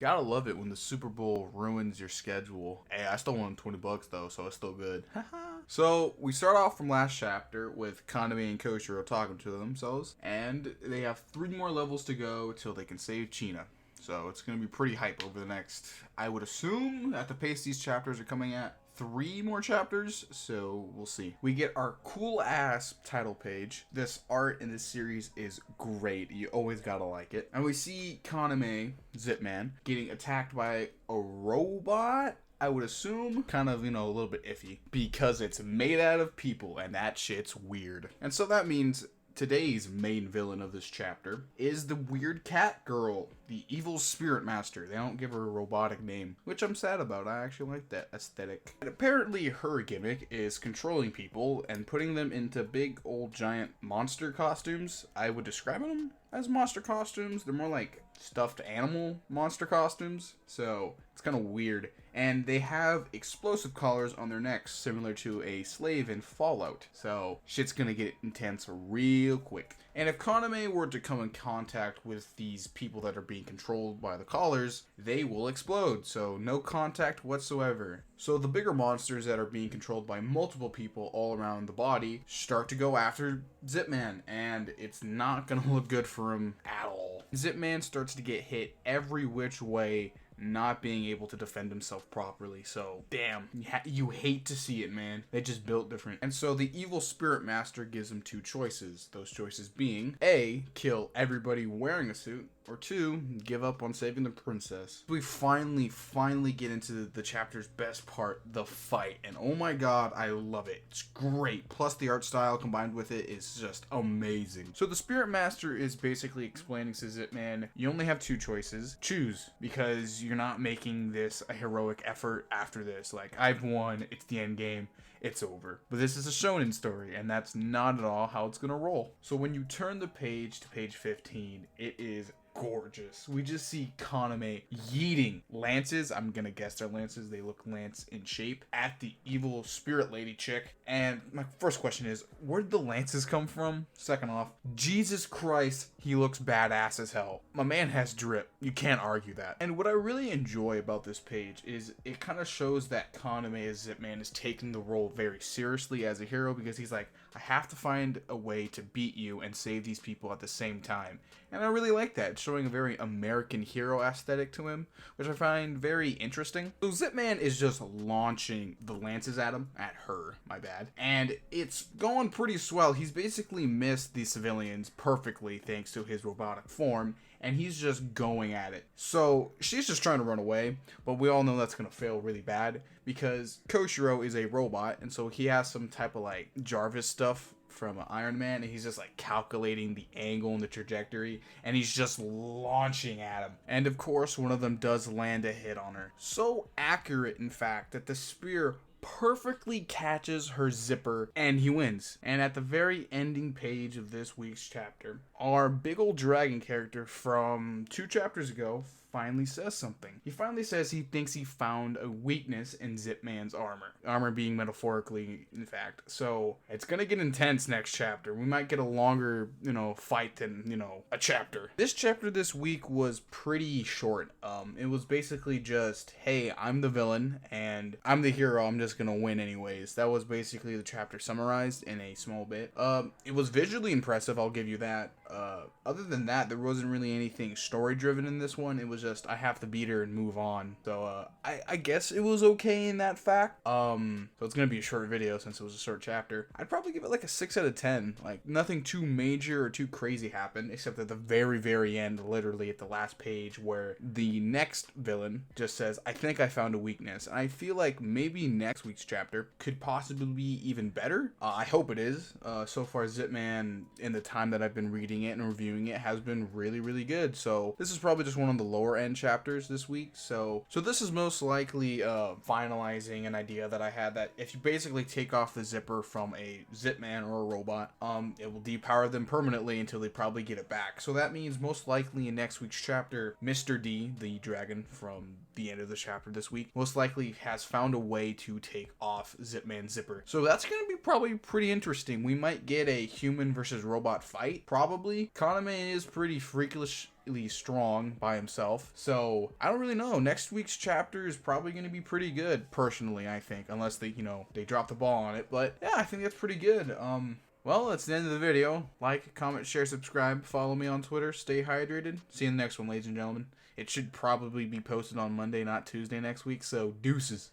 Gotta love it when the Super Bowl ruins your schedule. Hey, I still won $20 though, so it's still good. So we start off from last chapter with Kaname and Koshiro talking to themselves, and they have 3 more levels to go till they can save China. So it's gonna be pretty hype over the next, I would assume, at the pace these chapters are coming at, 3 more chapters, so we'll see. We get our cool ass title page. This art in this series is great. You always gotta like it. And we see Kaname, Zipman, getting attacked by a robot. I would assume kind of, a little bit iffy because it's made out of people and that shit's weird. And so that means today's main villain of this chapter is the weird cat girl, the evil spirit master. They don't give her a robotic name, which I'm sad about. I actually like that aesthetic. And apparently her gimmick is controlling people and putting them into big old giant monster costumes. I would describe them as monster costumes. They're more like stuffed animal monster costumes, so it's kind of weird. And they have explosive collars on their necks, similar to a slave in Fallout. So shit's gonna get intense real quick. And if Kaname were to come in contact with these people that are being controlled by the collars, they will explode. So no contact whatsoever. So the bigger monsters that are being controlled by multiple people all around the body start to go after Zipman, and it's not gonna look good for him at all. Zipman starts to get hit every which way, not being able to defend himself properly. So damn, you hate to see it, man. They just built different. And so the evil spirit master gives him 2 choices. Those choices being A, kill everybody wearing a suit, or 2, give up on saving the princess. We finally get into the chapter's best part, the fight. And oh my god, I love it. It's great. Plus the art style combined with it is just amazing. So the spirit master is basically explaining to Zipman, you only have 2 choices. Choose, because you're not making this a heroic effort after this. Like, I've won, it's the end game, it's over. But this is a shonen story, and that's not at all how it's gonna roll. So when you turn the page to page 15, it is gorgeous. We just see Kaname yeeting lances. I'm gonna guess they're lances. They look lance in shape at the evil spirit lady chick. And my first question is, where did the lances come from? Second off, Jesus Christ, he looks badass as hell. My man has drip. You can't argue that. And what I really enjoy about this page is it kind of shows that Kaname as Zipman is taking the role very seriously as a hero, because he's like, I have to find a way to beat you and save these people at the same time. And I really like that. It's showing a very American hero aesthetic to him, which I find very interesting. So Zipman is just launching the lances at him, at her, my bad. And it's going pretty swell. He's basically missed the civilians perfectly thanks to his robotic form, and he's just going at it. So she's just trying to run away, but we all know that's gonna fail really bad because Koshiro is a robot, and so he has some type of like Jarvis stuff from Iron Man, and he's just like calculating the angle and the trajectory, and he's just launching at him. And of course, one of them does land a hit on her. So accurate, in fact, that the spear perfectly catches her zipper, and he wins. And at the very ending page of this week's chapter, our big old dragon character from 2 chapters ago finally says something. He finally says he thinks he found a weakness in Zipman's armor. Armor being metaphorically, in fact. So it's gonna get intense next chapter. We might get a longer, fight than, a chapter. This chapter this week was pretty short. It was basically just, hey, I'm the villain and I'm the hero. I'm just gonna win anyways. That was basically the chapter summarized in a small bit. It was visually impressive, I'll give you that. Other than that, there wasn't really anything story driven in this one. It was just, I have to beat her and move on. So I guess it was okay in that fact. So it's gonna be a short video since it was a short chapter. I'd probably give it like a 6 out of 10. Like, nothing too major or too crazy happened, except at the very end, literally at the last page, where the next villain just says, I think I found a weakness. And I feel like maybe next week's chapter could possibly be even better. I hope it is. So far, Zipman, in the time that I've been reading it and reviewing it, has been really good. So this is probably just one of the lower end chapters this week. So this is most likely finalizing an idea that I had, that if you basically take off the zipper from a Zipman or a robot, it will depower them permanently until they probably get it back. So that means most likely in next week's chapter, Mr. D, the dragon from the end of the chapter this week, most likely has found a way to take off Zipman's zipper. So that's going to be probably pretty interesting. We might get a human versus robot fight, probably. probably. Kaname is pretty freakishly strong by himself. So I don't really know. Next week's chapter is probably going to be pretty good, personally, I think. Unless they, they drop the ball on it. But yeah, I think that's pretty good. Well, that's the end of the video. Like, comment, share, subscribe. Follow me on Twitter. Stay hydrated. See you in the next one, ladies and gentlemen. It should probably be posted on Monday, not Tuesday next week. So, deuces.